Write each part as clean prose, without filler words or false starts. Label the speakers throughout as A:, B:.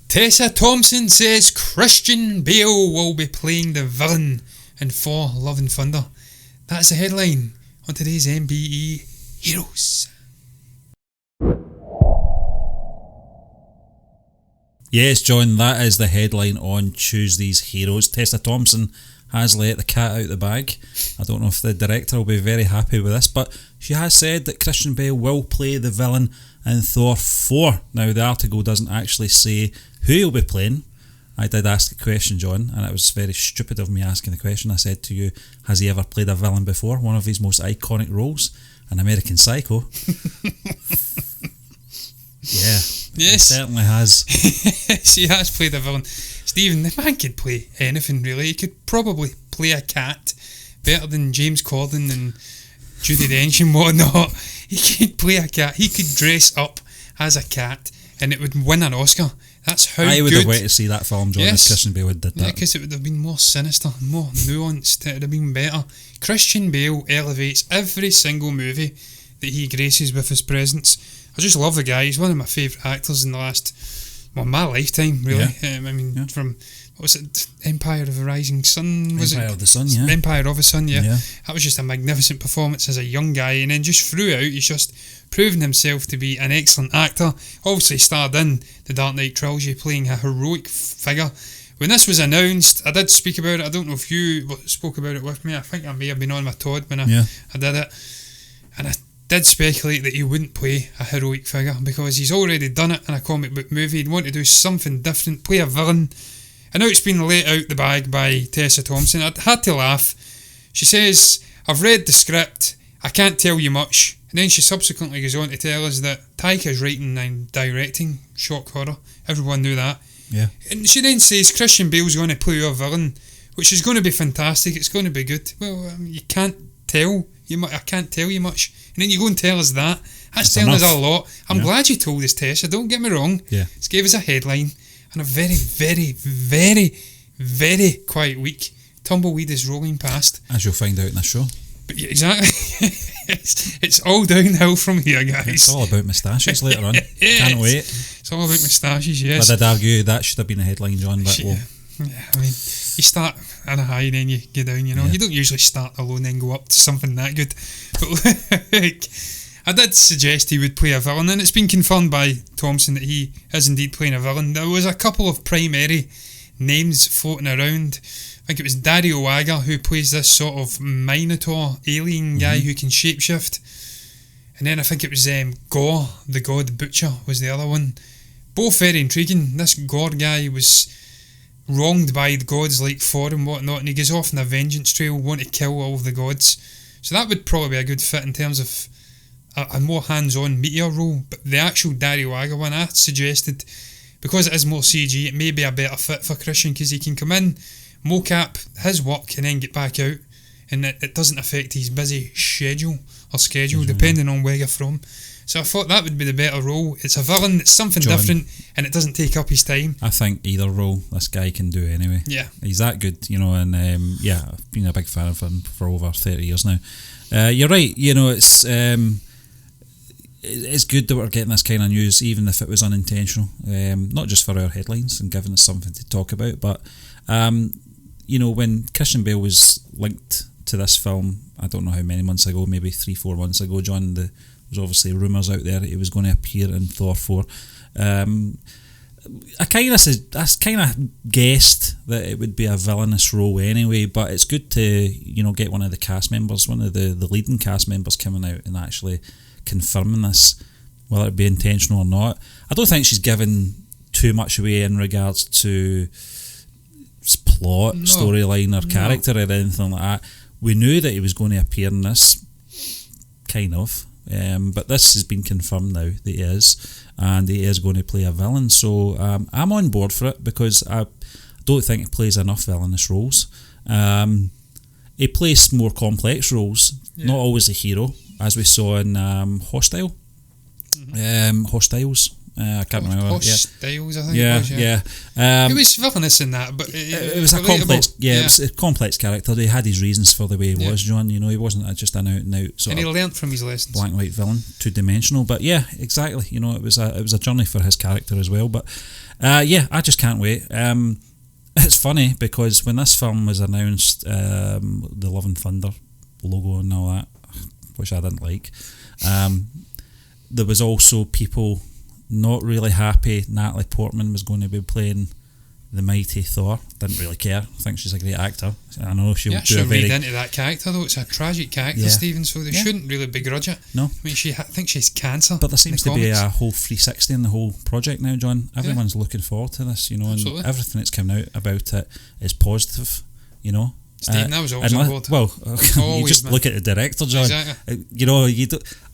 A: Tessa Thompson says Christian Bale will be playing the villain in Thor: Love and Thunder. That's the headline on today's MBE Heroes.
B: Yes, John, that is the headline on Tuesday's Heroes. Tessa Thompson has let the cat out the bag. I don't know if the director will be very happy with this, but she has said that Christian Bale will play the villain in Thor 4. Now, the article doesn't actually say who he'll be playing. I did ask a question, John, and it was very stupid of me asking the question. I said to you, has he ever played a villain before? One of his most iconic roles, an American Psycho. Yeah. Yes. He certainly has.
A: Yes, he has played a villain. Stephen, the man could play anything, really. He could probably play a cat better than James Corden and Judi Dench and whatnot. He could play a cat. He could dress up as a cat and it would win an Oscar. That's how
B: I would
A: good.
B: have waited to see that film, John, if Christian Bale did that.
A: Yeah, because it would have been more sinister, more nuanced. It would have been better. Christian Bale elevates every single movie that he graces with his presence. I just love the guy. He's one of my favourite actors in the last, my lifetime, really. Yeah. From, what was it, Empire of the Rising Sun?
B: Empire of the Sun, yeah.
A: Empire of the Sun, yeah. That was just a magnificent performance as a young guy, and then just throughout, he's just proven himself to be an excellent actor. Obviously starred in the Dark Knight trilogy, playing a heroic figure. When this was announced, I did speak about it. I don't know if you spoke about it with me. I think I may have been on my Todd when I did it. And I did speculate that he wouldn't play a heroic figure because he's already done it in a comic book movie. He'd want to do something different, play a villain. And now it's been let out the bag by Tessa Thompson. I had to laugh. She says, I've read the script, I can't tell you much. And then she subsequently goes on to tell us that Taika's writing and directing shock horror. Everyone knew that.
B: Yeah. And
A: she then says Christian Bale's going to play a villain, which is going to be fantastic. It's going to be good. Well, you can't tell. I can't tell you much. And then you go and tell us that. That's telling us a lot. I'm glad you told us, Tessa. Don't get me wrong.
B: Yeah.
A: It gave us a headline and a very, very, very, very quiet week. Tumbleweed is rolling past.
B: As you'll find out in this show.
A: But yeah, exactly. it's all downhill from here, guys.
B: It's all about moustaches later on. Can't wait.
A: It's all about moustaches, yes.
B: But I'd argue that should have been a headline, John. But
A: yeah, I mean, you start on a high and then you get down, you know. You don't usually start low and then go up to something that good. But like, I did suggest he would play a villain, and it's been confirmed by Thompson that he is indeed playing a villain. There was a couple of primary names floating around. I think it was Daddy Owaga who plays this sort of Minotaur alien guy who can shapeshift. And then I think it was Gore, the God Butcher, was the other one. Both very intriguing. This Gore guy was wronged by the gods like Thor and whatnot, and he goes off on a vengeance trail, want to kill all of the gods. So that would probably be a good fit in terms of a more hands-on meteor role. But the actual Daddy Owaga one, I suggested, because it is more CG, it may be a better fit for Christian, because he can come in, mocap his work and then get back out, and it doesn't affect his busy schedule depending on where you're from. So I thought that would be the better role. It's a villain, it's something different, and it doesn't take up his time.
B: I think either role this guy can do anyway.
A: Yeah,
B: he's that good, you know. And I've been a big fan of him for over 30 years now. You're right, you know, it's good that we're getting this kind of news, even if it was unintentional, not just for our headlines and giving us something to talk about, but you know, when Christian Bale was linked to this film, I don't know how many months ago, maybe 3-4 months ago, John, there was obviously rumours out there that he was going to appear in Thor 4. I kind of guessed that it would be a villainous role anyway, but it's good to, you know, get one of the cast members, one of the leading cast members coming out and actually confirming this, whether it be intentional or not. I don't think she's given too much away in regards to plot, storyline or character or anything like that. We knew that he was going to appear in this, kind of, but this has been confirmed now that he is, and he is going to play a villain. So I'm on board for it, because I don't think he plays enough villainous roles. He plays more complex roles, not always a hero, as we saw in Hostiles. I can't remember.
A: Posh Styles, I think
B: Yeah,
A: it was.
B: yeah.
A: He was villainous in that, but
B: It was a complex, it was a complex character. He had his reasons for the way he was, John. You know, he wasn't just an out and out sort
A: and he
B: of
A: learnt from his lessons.
B: black and white villain, two dimensional. But yeah, exactly. You know, it was a journey for his character as well. But yeah, I just can't wait. It's funny because when this film was announced, the Love and Thunder logo and all that, which I didn't like, there was also people not really happy Natalie Portman was going to be playing the mighty Thor. Didn't really care. I think she's a great actor. I know she'll do a very...
A: read into that character though. It's a tragic character, Stephen, so they shouldn't really begrudge it.
B: No.
A: I mean, I think she's cancer.
B: But there seems to be a whole 360 in the whole project now, John. Everyone's looking forward to this, you know,
A: Absolutely.
B: and everything that's come out about it is positive, you know.
A: Stephen, I was always on board.
B: Well, you just look at the director, John.
A: Exactly.
B: You know,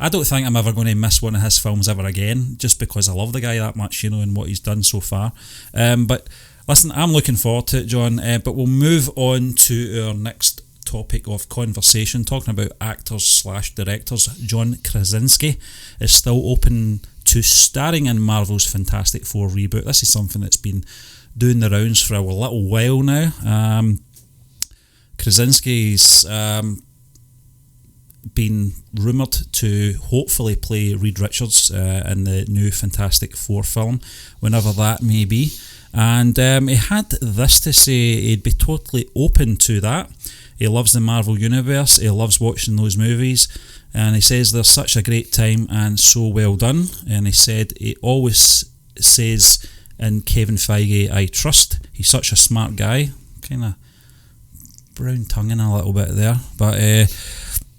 B: I don't think I'm ever going to miss one of his films ever again, just because I love the guy that much, you know, and what he's done so far. But listen, I'm looking forward to it, John. But we'll move on to our next topic of conversation, talking about actors/directors. John Krasinski is still open to starring in Marvel's Fantastic Four reboot. This is something that's been doing the rounds for a little while now. Krasinski's been rumoured to hopefully play Reed Richards in the new Fantastic Four film, whenever that may be. And he had this to say: he'd be totally open to that. He loves the Marvel Universe, he loves watching those movies, and he says they're such a great time and so well done. And he said he always says in Kevin Feige, I trust. He's such a smart guy. Kind of brown tonguing a little bit there, but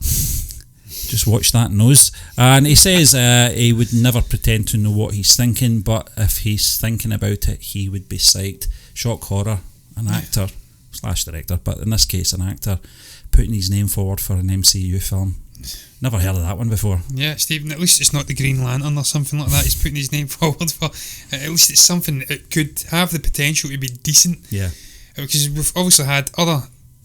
B: just watch that nose. And he says he would never pretend to know what he's thinking, but if he's thinking about it, he would be psyched. Shock horror, an actor / director, but in this case an actor, putting his name forward for an MCU film. Never heard of that one before. Yeah,
A: Stephen, at least it's not the Green Lantern or something like that he's putting his name forward for. At least it's something that could have the potential to be decent.
B: Yeah.
A: Because we've obviously had other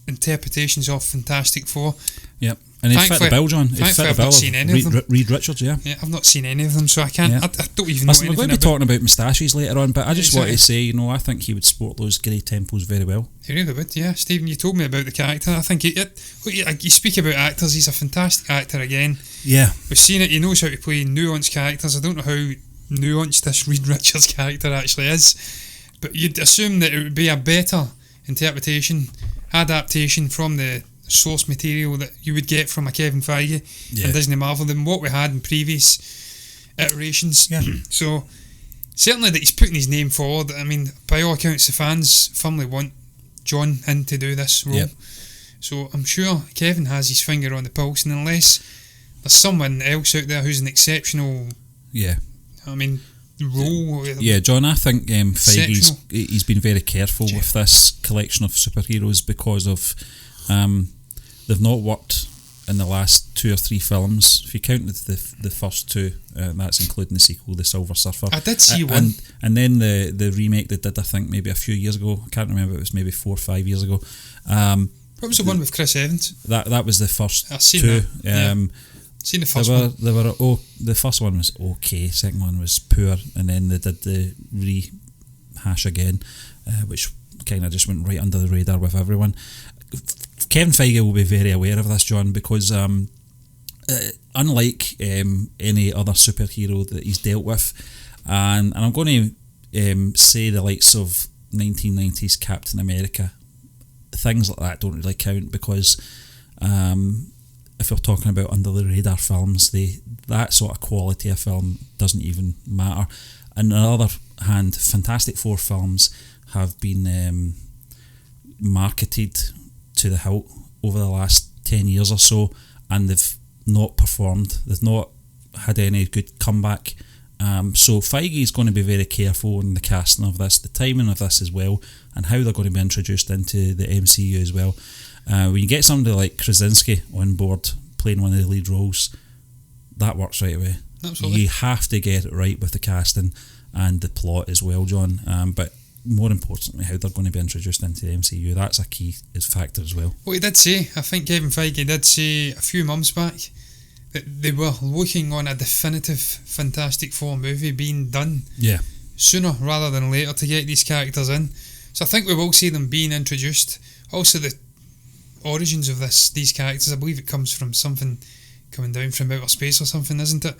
A: interpretations of Fantastic Four.
B: Yep. And he'd fit the bill, John.
A: I've not seen any of them.
B: Reed Richards, yeah.
A: Yeah, I've not seen any of them, so I can't. Yeah. I don't even know anything.
B: We're going to be talking about moustaches later on, but I just want to say, you know, I think he would sport those grey temples very well.
A: He really would, yeah. Stephen, you told me about the character. I think you speak about actors, he's a fantastic actor again.
B: Yeah.
A: We've seen it, he knows how to play nuanced characters. I don't know how nuanced this Reed Richards character actually is, but you'd assume that it would be a better adaptation from the source material that you would get from a Kevin Feige and Disney Marvel than what we had in previous iterations.
B: Yeah.
A: So certainly that he's putting his name forward. I mean, by all accounts, the fans firmly want John in to do this role.
B: Yep.
A: So I'm sure Kevin has his finger on the pulse, and unless there's someone else out there who's an exceptional, role.
B: Yeah, John, I think Feige's he's been very careful with this collection of superheroes because of they've not worked in the last 2 or 3 films. If you count the first 2, that's including the sequel, The Silver Surfer.
A: I did see one.
B: And then the remake they did, I think, maybe a few years ago. I can't remember, it was maybe 4 or 5 years ago.
A: What was the one with Chris Evans?
B: That was the first
A: I've seen
B: 2.
A: That. Seen the first one.
B: The first one was okay, second one was poor, and then they did the rehash again, which kind of just went right under the radar with everyone. Kevin Feige will be very aware of this, John, because unlike any other superhero that he's dealt with, and I'm going to say the likes of 1990s Captain America, things like that don't really count, because if we're talking about under the radar films, that sort of quality of film doesn't even matter. And on the other hand, Fantastic Four films have been marketed to the hilt over the last 10 years or so, and they've not performed. They've not had any good comeback. So Feige is going to be very careful in the casting of this, the timing of this as well, and how they're going to be introduced into the MCU as well. When you get somebody like Krasinski on board playing one of the lead roles, that works right away.
A: Absolutely.
B: You have to get it right with the casting and the plot as well, John. But more importantly, how they're going to be introduced into the MCU, that's a key factor as well.
A: Well, he did say, I think Kevin Feige did say a few months back that they were looking on a definitive Fantastic Four movie being done sooner rather than later to get these characters in. So I think we will see them being introduced. Also, the origins of these characters, I believe it comes from something coming down from outer space or something, isn't it?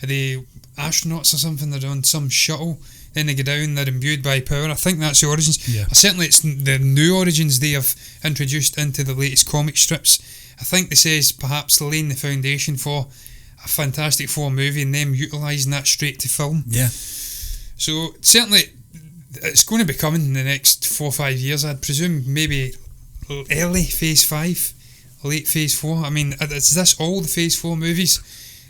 A: Are they astronauts or something? They're on some shuttle, then they go down, they're imbued by power. I think that's the origins. Certainly it's the new origins they have introduced into the latest comic strips. I think this is perhaps laying the foundation for a Fantastic Four movie and them utilising that straight to film. So certainly it's going to be coming in the next 4 or 5 years, I'd presume. Maybe early Phase 5, late Phase 4. I mean, is this all the Phase 4 movies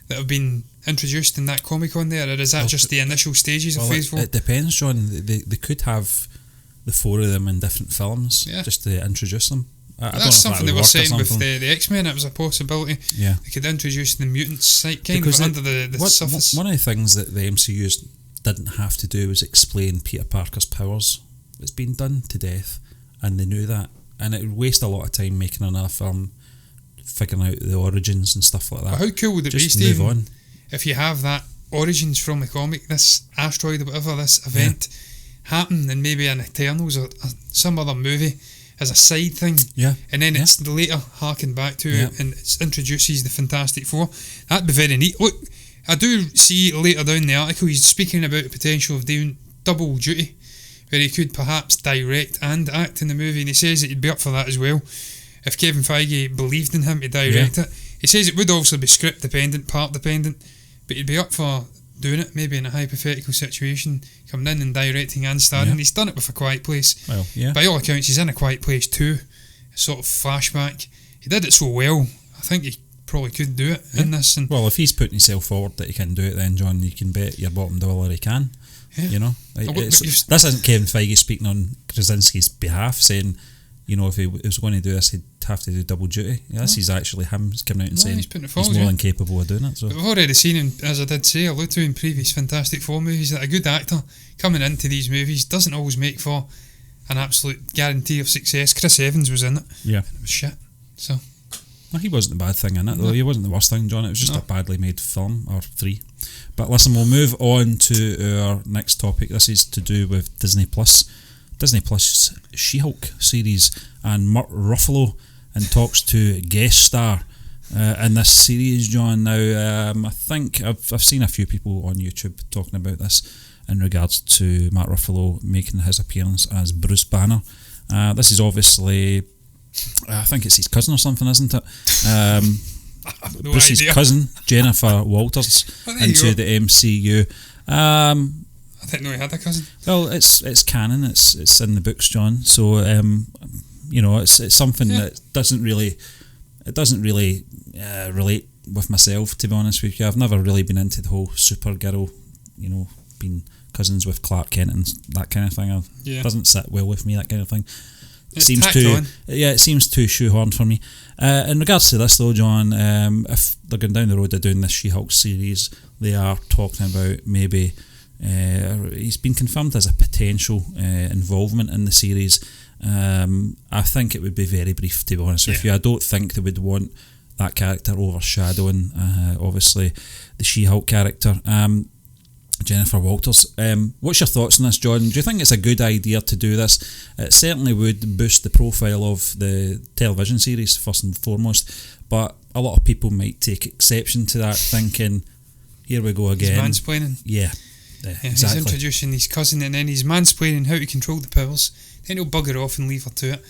A: that have been introduced in that Comic-Con there, or is that just the initial stages of Phase 4?
B: It depends, John. They could have the 4 of them in different films just to introduce them.
A: That's something they were saying with the X-Men. It was a possibility. They could introduce the mutants kind of under the surface.
B: One of the things that the MCU didn't have to do was explain Peter Parker's powers. It's been done to death, and they knew that. And it would waste a lot of time making another film, figuring out the origins and stuff like that.
A: But how cool would it be, Stephen, if you have that origins from the comic, this asteroid or whatever, this event happen in maybe an Eternals or some other movie as a side thing, and then it's later harkened back to it and it introduces the Fantastic Four. That'd be very neat. Look, I do see later down the article he's speaking about the potential of doing double duty, where he could perhaps direct and act in the movie, and he says that he'd be up for that as well if Kevin Feige believed in him to direct it. He says it would also be script dependent, part dependent, but he'd be up for doing it, maybe in a hypothetical situation, coming in and directing and starring. He's done it with A Quiet Place.
B: Well,
A: by all accounts, he's in A Quiet Place 2, sort of flashback. He did it so well, I think he probably could do it in this. And
B: well, if he's putting himself forward that he can do it, then John, you can bet your bottom dollar he can. You know, this isn't Kevin Feige speaking on Krasinski's behalf, saying, you know, if he was going to do this, he'd have to do double duty. This is actually him coming out and saying he's more than capable of doing it. So
A: we've already seen him, as I did say, alluded to in previous Fantastic Four movies, that a good actor coming into these movies doesn't always make for an absolute guarantee of success. Chris Evans was in it, and it was shit. So
B: well, he wasn't the bad thing in it, though. He wasn't the worst thing, John. It was just a badly made film, or 3. But listen, we'll move on to our next topic. This is to do with Disney Plus. Disney Plus She-Hulk series, and Ruffalo and talks to guest star in this series, John. Now, I think I've seen a few people on YouTube talking about this in regards to Mark Ruffalo making his appearance as Bruce Banner. This is obviously, I think it's his cousin or something, isn't it?
A: No
B: Bruce's
A: idea.
B: cousin, Jennifer Walters, into the MCU.
A: I didn't know he had a cousin.
B: Well, it's canon. It's in the books, John. So you know, it's something that doesn't really relate with myself, to be honest with you. I've never really been into the whole Supergirl, you know, being cousins with Clark Kent and that kind of thing. It doesn't sit well with me, that kind of thing. It seems too shoehorned for me. In regards to this, though, John, if they're going down the road of doing this She-Hulk series, they are talking about maybe he's been confirmed as a potential involvement in the series. I think it would be very brief, to be honest with you. I don't think they would want that character overshadowing obviously the She-Hulk character. Jennifer Walters. What's your thoughts on this, John? Do you think it's a good idea to do this? It certainly would boost the profile of the television series, first and foremost, but a lot of people might take exception to that, thinking, here we go again.
A: He's mansplaining.
B: Yeah, exactly.
A: He's introducing his cousin, and then he's mansplaining how to control the powers. Then he'll bugger off and leave her to it.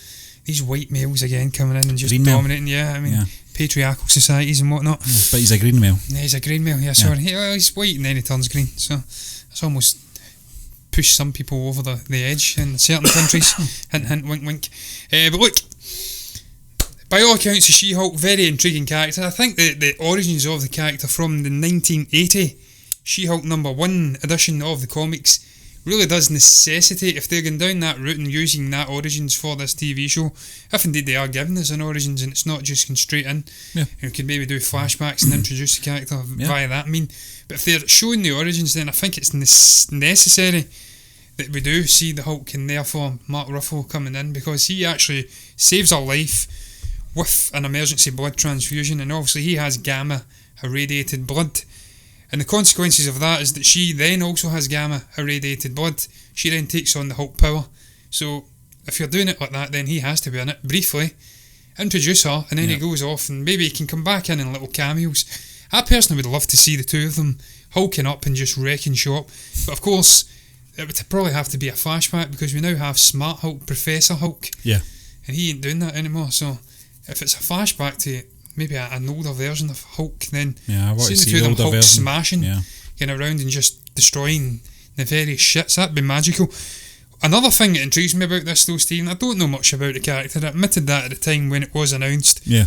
A: These white males again coming in and just green dominating. Patriarchal societies and whatnot.
B: Yeah, but he's a green male.
A: Yeah, he's a green male. Sorry. He's white and then he turns green. So it's almost pushed some people over the edge in certain countries. Hint, hint, wink, wink. But look, by all accounts, the She-Hulk, very intriguing character. I think the origins of the character from the 1980 She-Hulk #1 edition of the comics really does necessitate, if they're going down that route and using that origins for this TV show, if indeed they are giving us an origins and it's not just going straight in, you can maybe do flashbacks and introduce the character via that. I mean, but if they're showing the origins, then I think it's necessary that we do see the Hulk, and therefore Mark Ruffalo coming in, because he actually saves her life with an emergency blood transfusion, and obviously he has gamma irradiated blood. And the consequences of that is that she then also has gamma irradiated blood. She then takes on the Hulk power. So if you're doing it like that, then he has to be in it briefly, introduce her, and then he goes off, and maybe he can come back in little cameos. I personally would love to see the two of them hulking up and just wrecking shop. But of course, it would probably have to be a flashback, because we now have Smart Hulk, Professor Hulk.
B: Yeah.
A: And he ain't doing that anymore. So if it's a flashback to maybe an older version of Hulk, then
B: I want to see
A: the two
B: the
A: of them
B: older
A: Hulk
B: version.
A: smashing, getting around and just destroying the very shits, that'd be magical. Another thing that intrigues me about this though, Stephen, I don't know much about the character. I admitted that at the time when it was announced.
B: Yeah.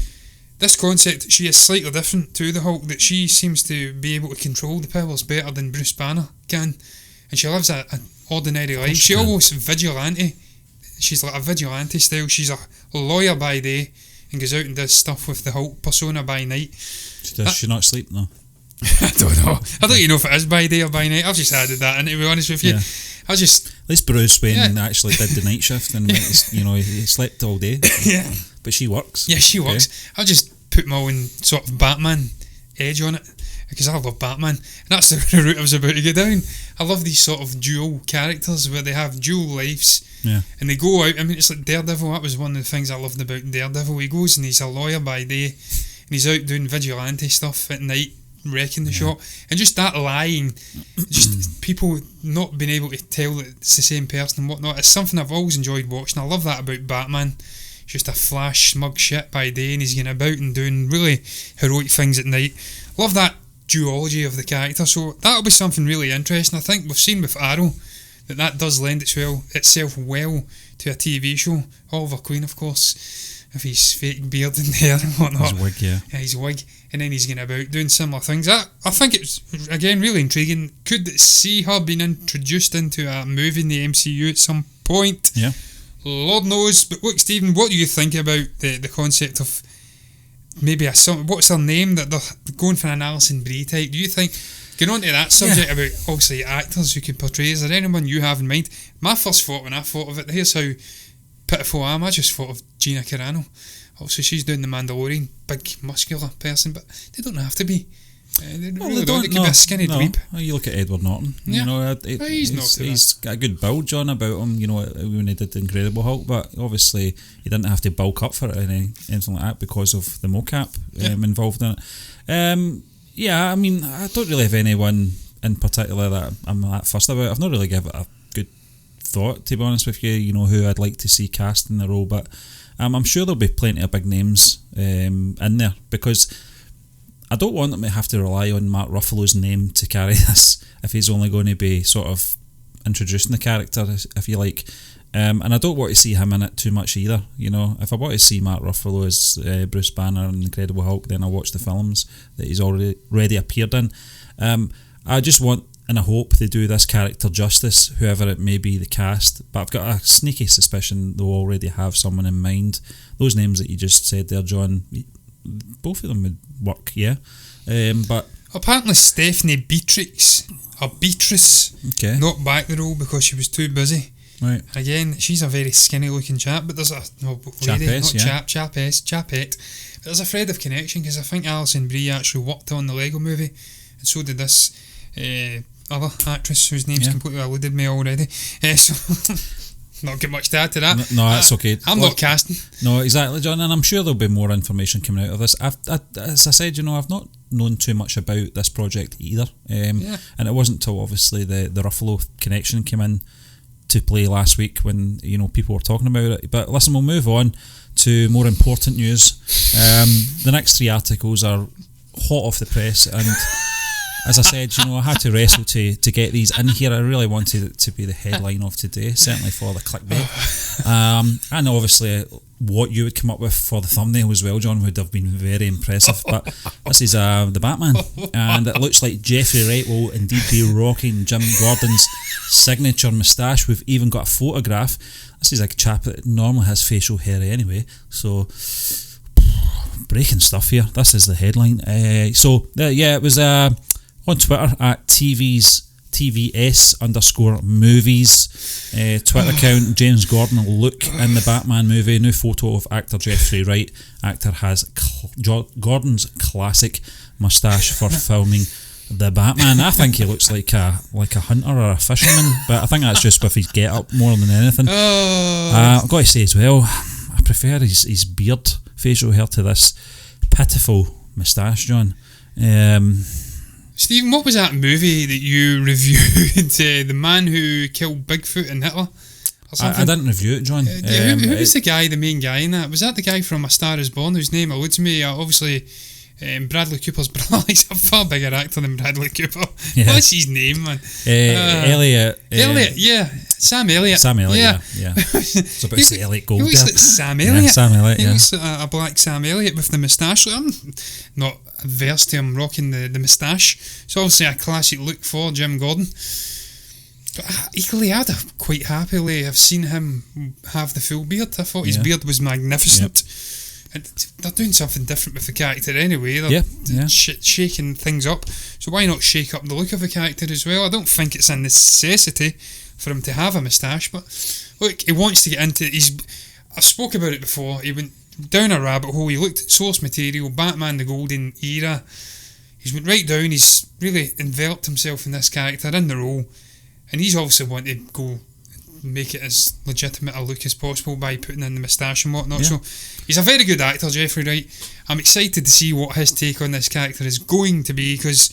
A: This concept, she is slightly different to the Hulk, that she seems to be able to control the powers better than Bruce Banner can, and she lives an ordinary life. She almost vigilante. She's like a vigilante style. She's a lawyer by day and goes out and does stuff with the Hulk persona by night.
B: Does she not sleep? No.
A: I don't know. I don't even know if it is by day or by night. I've just added that in, to be honest with you. I just...
B: At least Bruce Wayne actually did the night shift and he slept all day.
A: Yeah.
B: But she works.
A: Yeah, she works. I'll just put my own sort of Batman edge on it, because I love Batman, and that's the route I was about to go down. I love these sort of dual characters where they have dual lives, and they go out. I mean, it's like Daredevil. That was one of the things I loved about Daredevil. He goes and he's a lawyer by day, and he's out doing vigilante stuff at night, wrecking the shop. And just that lying, just people not being able to tell that it's the same person and whatnot, it's something I've always enjoyed watching. I love that about Batman. Just a flash smug shit by day, and he's going about and doing really heroic things at night. Love that duology of the character, so that'll be something really interesting. I think we've seen with Arrow that does lend itself well to a TV show. Oliver Queen, of course, if his fake beard and hair and whatnot.
B: His wig,
A: his wig, and then he's going about doing similar things. I think it's, again, really intriguing. Could see her being introduced into a movie in the MCU at some point?
B: Yeah.
A: Lord knows. But look, Stephen, what do you think about the concept of maybe what's their name that they're going for, an Alison Brie type? Do you think, getting on to that subject about obviously actors who can portray, is there anyone you have in mind? My first thought when I thought of it, here's how pitiful I am, I just thought of Gina Carano. Obviously she's doing The Mandalorian, big muscular person, but they don't have to be. They really don't. They could be a skinny dweeb.
B: You look at Edward Norton.
A: Yeah.
B: He's got a good build, John, about him. When he did the Incredible Hulk, but obviously he didn't have to bulk up for it or anything like that because of the mocap involved in it. I mean, I don't really have anyone in particular that I'm that fussed about. I've not really given it a good thought, to be honest with you. Who I'd like to see cast in the role, but I'm sure there'll be plenty of big names in there, because I don't want them to have to rely on Mark Ruffalo's name to carry this if he's only going to be sort of introducing the character, if you like. And I don't want to see him in it too much either. If I want to see Mark Ruffalo as Bruce Banner and Incredible Hulk, then I'll watch the films that he's already appeared in. I just want, and I hope they do this character justice, whoever it may be the cast. But I've got a sneaky suspicion they'll already have someone in mind. Those names that you just said there, John, both of them would work, but
A: apparently Stephanie Beatrice knocked back the role because she was too busy.
B: Right.
A: Again, she's a very skinny looking chap, but there's a lady, chapette. But there's a thread of connection, because I think Alison Brie actually worked on the Lego movie, and so did this other actress whose name's completely eluded me already. So not get much to add to that.
B: No, that's okay.
A: I'm not casting.
B: No, exactly, John, and I'm sure there'll be more information coming out of this. As I said, I've not known too much about this project either, and it wasn't until obviously the Ruffalo connection came in to play last week when people were talking about it. But listen, we'll move on to more important news. The next 3 articles are hot off the press, and as I said, I had to wrestle to get these in here. I really wanted it to be the headline of today, certainly for the clickbait. And obviously what you would come up with for the thumbnail as well, John, would have been very impressive. But this is the Batman, and it looks like Jeffrey Wright will indeed be rocking Jim Gordon's signature moustache. We've even got a photograph. This is like a chap that normally has facial hair anyway, so breaking stuff here. This is the headline. It was on Twitter at TVS_movies Twitter account. James Gordon will look in the Batman movie. New photo of actor Jeffrey Wright. Actor has Gordon's classic moustache for filming the Batman. I think he looks like a hunter or a fisherman, but I think that's just with his get-up more than anything. I've got to say as well, I prefer his beard facial hair to this pitiful moustache, John.
A: Stephen, what was that movie that you reviewed? The Man Who Killed Bigfoot and Hitler?
B: I didn't review it, John.
A: Who was the main guy in that? Was that the guy from A Star Is Born, whose name eludes me? Obviously, Bradley Cooper's brother. He's a far bigger actor than Bradley Cooper. Yeah. What's his name, man?
B: Elliot.
A: Yeah. Sam Elliott.
B: Yeah. It's about the Elliott Gold.
A: He looks like Sam Elliott.
B: Sam Elliott,
A: He looks like a black Sam Elliott with the moustache. I'm not averse to him rocking the moustache. It's obviously a classic look for Jim Gordon. But equally, I'd have quite happily have seen him have the full beard. I thought his beard was magnificent. And they're doing something different with the character anyway. They're shaking things up. So why not shake up the look of the character as well? I don't think it's a necessity for him to have a moustache. But look, he wants to get into it. I spoke about it before. He went down a rabbit hole. He looked at source material, Batman, the Golden Era. He's went right down. He's really enveloped himself in this character, in the role. And he's obviously wanted to go make it as legitimate a look as possible by putting in the moustache and whatnot. So he's a very good actor, Jeffrey Wright. I'm excited to see what his take on this character is going to be, because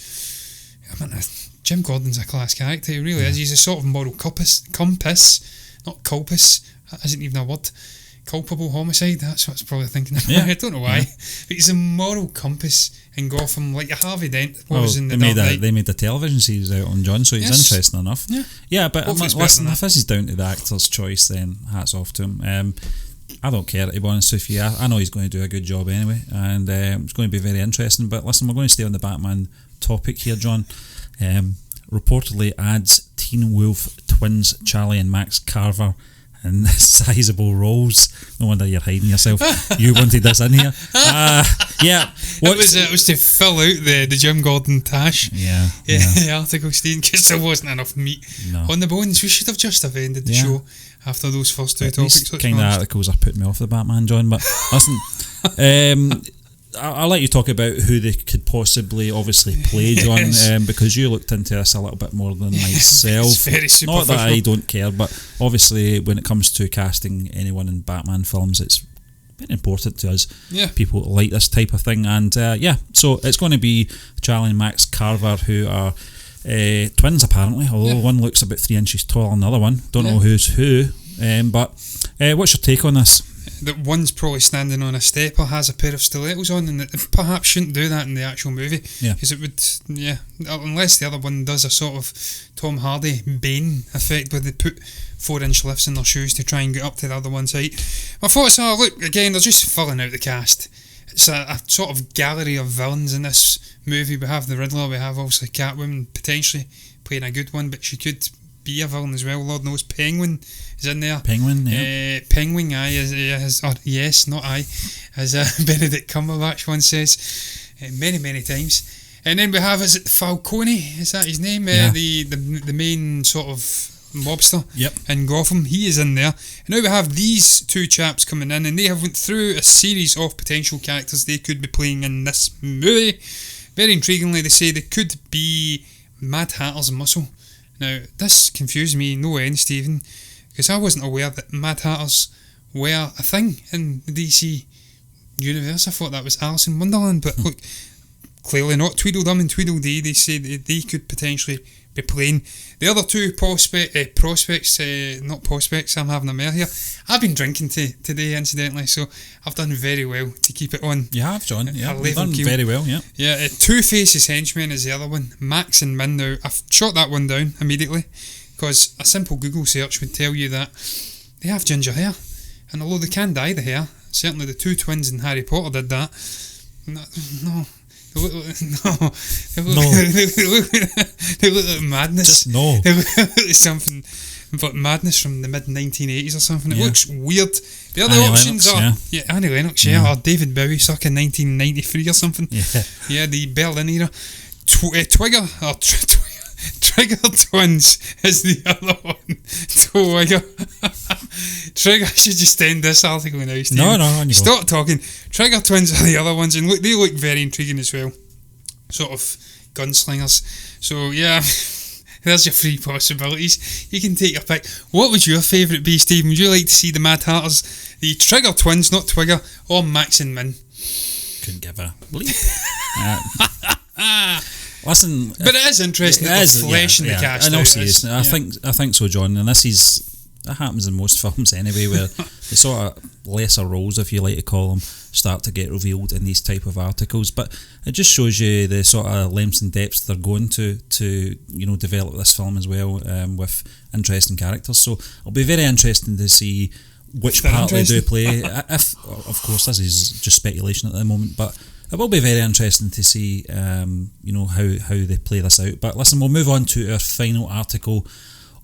A: Jim Gordon's a class character. He really is. He's a sort of moral compass, not culpus, that isn't even a word. Culpable homicide, that's what I was probably thinking of. I don't know why. But he's a moral compass in Gotham, like a Harvey Dent was in the Dark Knight. They
B: made a television series out on John, so he's interesting enough. But listen, if this is down to the actor's choice, then hats off to him. I don't care, to be honest with you. I know he's going to do a good job anyway, and it's going to be very interesting. But listen, we're going to stay on the Batman topic here, John. Reportedly adds Teen Wolf twins Charlie and Max Carver in sizable roles. No wonder you're hiding yourself. You wanted this in here.
A: It was to fill out the Jim Gordon tash. The article, Steve, because there wasn't enough meat on the bones. We should have just ended the show after those first two topics.
B: These kind of articles are putting me off the Batman, John. But listen, I'll let you talk about who they could possibly obviously play, John, because you looked into this a little bit more than myself.
A: It's very superficial.
B: Not that I don't care, but obviously when it comes to casting anyone in Batman films, it's very important to us. People like this type of thing, and so it's going to be Charlie and Max Carver, who are twins apparently, although one looks about 3 inches taller than the other one. Don't know who's who, but what's your take on this?
A: That one's probably standing on a step or has a pair of stilettos on, and that perhaps shouldn't do that in the actual movie, because it would, unless the other one does a sort of Tom Hardy Bane effect where they put 4-inch lifts in their shoes to try and get up to the other one's height. My thoughts are, look, again, they're just filling out the cast. It's a sort of gallery of villains in this movie. We have the Riddler, we have obviously Catwoman potentially playing a good one, but she could be a villain as well. Lord knows Penguin is in there.
B: Penguin,
A: Penguin, as Benedict Cumberbatch once says, many times. And then we have, is it Falcone? Is that his name? The main sort of mobster in Gotham. He is in there. And now we have these two chaps coming in, and they have went through a series of potential characters they could be playing in this movie. Very intriguingly, they say they could be Mad Hatter's muscle. Now, this confused me no end, Stephen, because I wasn't aware that Mad Hatters were a thing in the DC universe. I thought that was Alice in Wonderland, but look, clearly not. Tweedledum and Tweedledee, they say that they could potentially be playing. The other two prospects, not prospects, I'm having a mare here. I've been drinking today, incidentally, so I've done very well to keep it on.
B: You have, John. You've done very well,
A: Two-Face's Henchman is the other one. Max and Min. Now, I've shot that one down immediately, because a simple Google search would tell you that they have ginger hair, and although they can dye the hair, certainly the two twins in Harry Potter did that. No. They look like madness.
B: Just no.
A: They look like something but madness from the mid-1980s or something. It looks weird. The other options are Annie Lennox, or David Bowie circa 1993 or something. The Berlin era. Trigger Twins is the other one. Trigger, I should just end this article now, Steve.
B: No,
A: stop talking. Trigger Twins are the other ones, and look, they look very intriguing as well. sort of gunslingers. So yeah, there's your three possibilities. You can take your pick. What would your favourite be, Stephen? Would you like to see the Mad Hatters, the Trigger twins, not Twigger, or Max and Min?
B: Couldn't give a bleep. Listen,
A: but it is interesting that they're fleshing the cast
B: I know,
A: out.
B: I think so, John. And that happens in most films anyway, where the sort of lesser roles, if you like to call them, start to get revealed in these type of articles. But it just shows you the sort of lengths and depths they're going to develop this film as well, with interesting characters. So it'll be very interesting to see which part they do play. If, of course, this is just speculation at the moment, but it will be very interesting to see how they play this out. But listen, we'll move on to our final article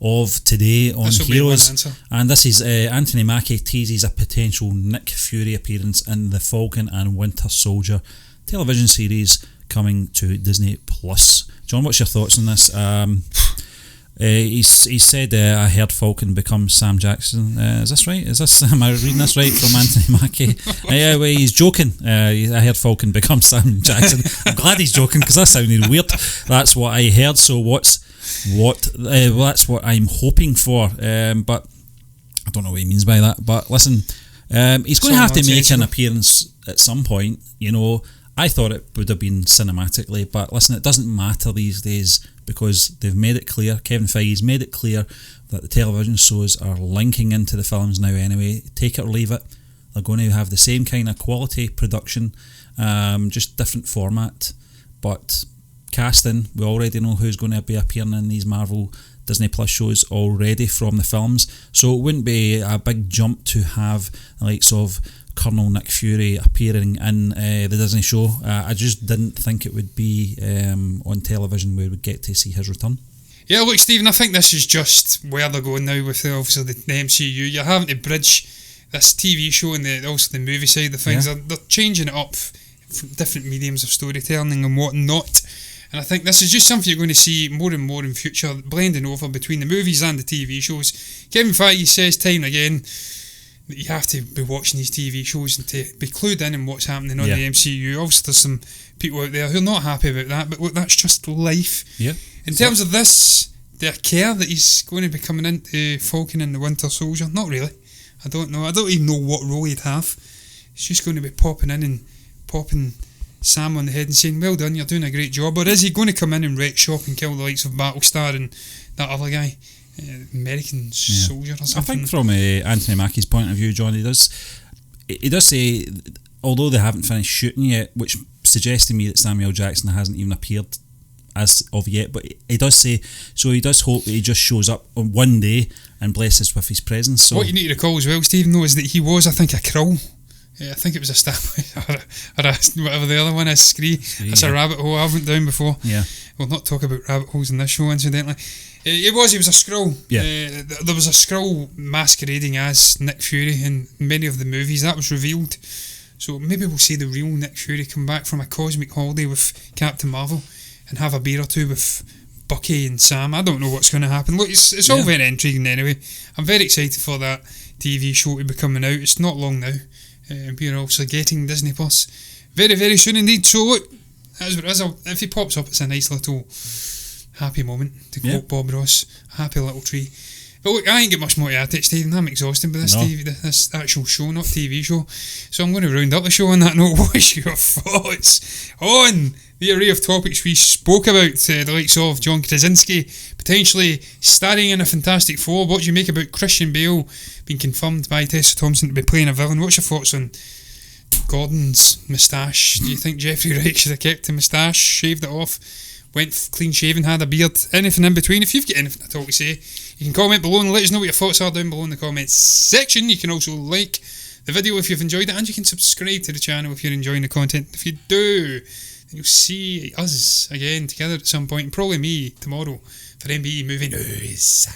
B: of today on Heroes, and this is Anthony Mackie teases a potential Nick Fury appearance in the Falcon and Winter Soldier television series coming to Disney Plus. John, what's your thoughts on this? He said, I heard Falcon become Sam Jackson. Is this right? Am I reading this right from Anthony Mackie? Well, he's joking. I heard Falcon become Sam Jackson. I'm glad he's joking, because that sounded weird. That's what I heard. So that's what I'm hoping for. But I don't know what he means by that. But listen, he's going to have to make an appearance at some point. I thought it would have been cinematically, but listen, it doesn't matter these days, because they've made it clear, Kevin Feige's made it clear, that the television shows are linking into the films now anyway. Take it or leave it. They're going to have the same kind of quality production, just different format. But casting, we already know who's going to be appearing in these Marvel Disney Plus shows already from the films, so it wouldn't be a big jump to have the likes of Colonel Nick Fury appearing in the Disney show. I just didn't think it would be on television where we'd get to see his return.
A: Yeah, look, Stephen, I think this is just where they're going now with obviously the MCU. You're having to bridge this TV show and also the movie side of things. Yeah. They're changing it up from different mediums of storytelling and whatnot. And I think this is just something you're going to see more and more in future, blending over between the movies and the TV shows. Kevin Feige says time and again that you have to be watching these TV shows and to be clued in on what's happening on the MCU. Obviously, there's some people out there who are not happy about that, but look, that's just life. Yeah. In terms of this, do I care that he's going to be coming into Falcon and the Winter Soldier? Not really. I don't know. I don't even know what role he'd have. He's just going to be popping in and popping Sam on the head and saying, well done, you're doing a great job. Or is he going to come in and wreck shop and kill the likes of Battlestar and that other guy? American Soldier or something.
B: I think from Anthony Mackie's point of view, John, he does say, although they haven't finished shooting yet, which suggests to me that Samuel Jackson hasn't even appeared as of yet, but he does say, so he does hope that he just shows up on one day and blesses us with his presence. So
A: what you need to recall as well, Stephen, though, is that he was, I think, a Krull. I think it was a stab or whatever the other one is, Scree. That's a rabbit hole I went down before. Yeah. We'll not talk about rabbit holes in this show, incidentally. He was a Skrull. Yeah. There was a Skrull masquerading as Nick Fury in many of the movies. That was revealed. So maybe we'll see the real Nick Fury come back from a cosmic holiday with Captain Marvel and have a beer or two with Bucky and Sam. I don't know what's going to happen. Look, it's all very intriguing anyway. I'm very excited for that TV show to be coming out. It's not long now. We're also getting Disney Plus very, very soon indeed. So look, if he pops up, it's a nice little happy moment, to quote Bob Ross. A happy little tree. But look, I ain't got much more to add to it, Stephen. I'm exhausted by this this actual show, not TV show. So I'm going to round up the show on that note. What's your thoughts on the array of topics we spoke about? The likes of John Krasinski potentially starring in a Fantastic Four. What do you make about Christian Bale being confirmed by Tessa Thompson to be playing a villain? What's your thoughts on Gordon's moustache? Do you think Jeffrey Wright should have kept the moustache, shaved it off, went clean shaven, had a beard, anything in between? If you've got anything at all to say, you can comment below and let us know what your thoughts are down below in the comments section. You can also like the video if you've enjoyed it, and you can subscribe to the channel if you're enjoying the content. If you do, then you'll see us again together at some point, and probably me tomorrow for MBE Movie News.